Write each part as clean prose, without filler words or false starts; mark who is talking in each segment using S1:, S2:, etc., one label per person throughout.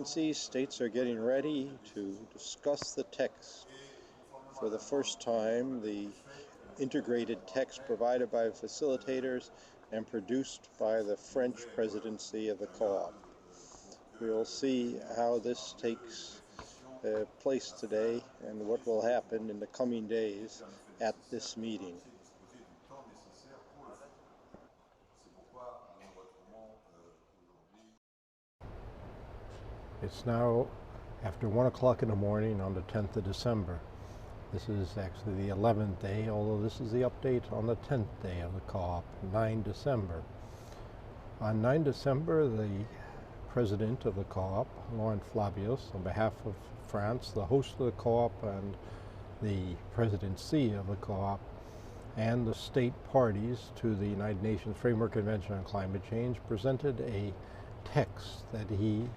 S1: Presidency, states are getting ready to discuss the text. For the first time, the integrated text provided by facilitators and produced by the French Presidency of the Co-op. We will see how this takes place today and what will happen in the coming days at this meeting.
S2: It's now after 1 o'clock in the morning on the 10th of December. This is actually the 11th day, although this is the update on the 10th day of the co-op, 9 December. On 9 December, the president of the co-op, Laurent Fabius, on behalf of France, the host of the co-op and the presidency of the co-op, and the state parties to the United Nations Framework Convention on Climate Change, presented a text that he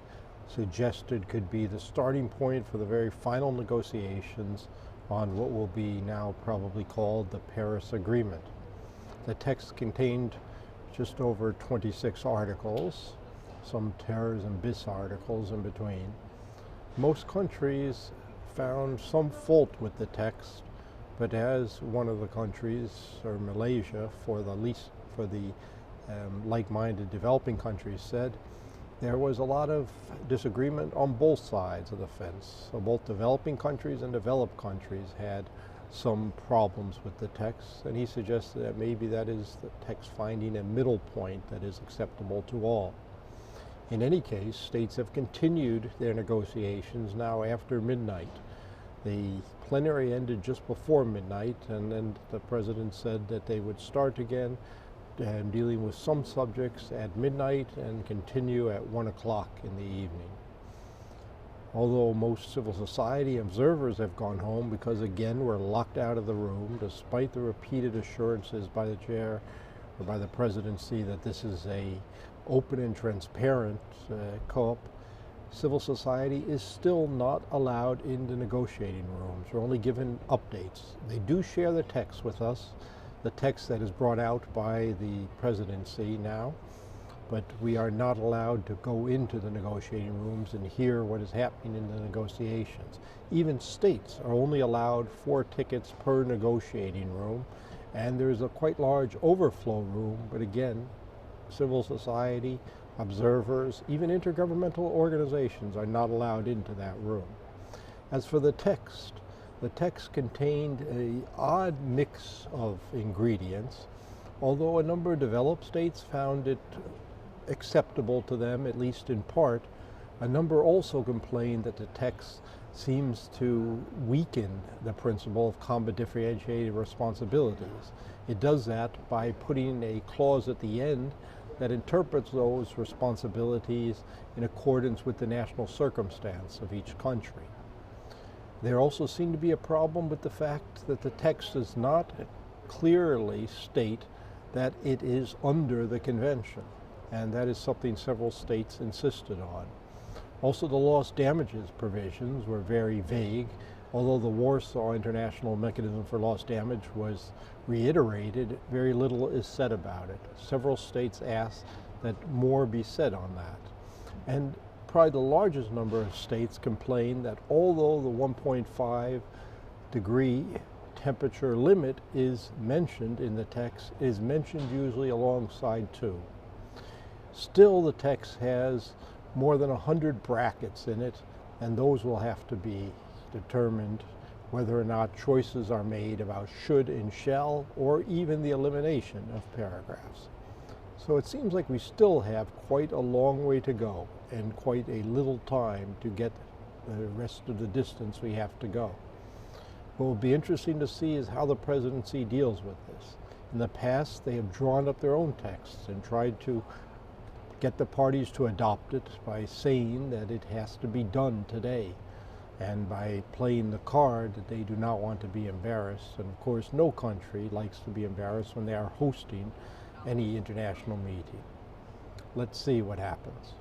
S2: suggested could be the starting point for the very final negotiations on what will be now probably called the Paris Agreement. The text contained just over 26 articles, some terrorism bis articles in between. Most countries found some fault with the text, but as one of the countries, or Malaysia, for the like-minded developing countries said, there was a lot of disagreement on both sides of the fence. So both developing countries and developed countries had some problems with the text, and he suggested that maybe that is the text finding a middle point that is acceptable to all. In any case, states have continued their negotiations now after midnight. The plenary ended just before midnight, and then the president said that they would start again dealing with some subjects at midnight and continue at 1 o'clock in the evening. Although most civil society observers have gone home because again we're locked out of the room despite the repeated assurances by the chair or by the presidency that this is a open and transparent co-op, civil society is still not allowed in the negotiating rooms. We're only given updates. They do share the text with us, the text that is brought out by the presidency now, but we are not allowed to go into the negotiating rooms and hear what is happening in the negotiations. Even states are only allowed 4 tickets per negotiating room, and there's a quite large overflow room, but again, civil society, observers, even intergovernmental organizations are not allowed into that room. As for the text contained an odd mix of ingredients, although a number of developed states found it acceptable to them, at least in part. A number also complained that the text seems to weaken the principle of common differentiated responsibilities. It does that by putting a clause at the end that interprets those responsibilities in accordance with the national circumstance of each country. There also seemed to be a problem with the fact that the text does not clearly state that it is under the convention, and that is something several states insisted on. Also, the lost damages provisions were very vague. Although the Warsaw International Mechanism for Lost Damage was reiterated, very little is said about it. Several states asked that more be said on that. And probably the largest number of states complained that although the 1.5 degree temperature limit is mentioned in the text, it is mentioned usually alongside 2. Still, the text has more than 100 brackets in it, and those will have to be determined whether or not choices are made about should and shall, or even the elimination of paragraphs. So it seems like we still have quite a long way to go and quite a little time to get the rest of the distance we have to go. What will be interesting to see is how the presidency deals with this. In the past, they have drawn up their own texts and tried to get the parties to adopt it by saying that it has to be done today, and by playing the card that they do not want to be embarrassed. And of course, no country likes to be embarrassed when they are hosting any international meeting. Let's see what happens.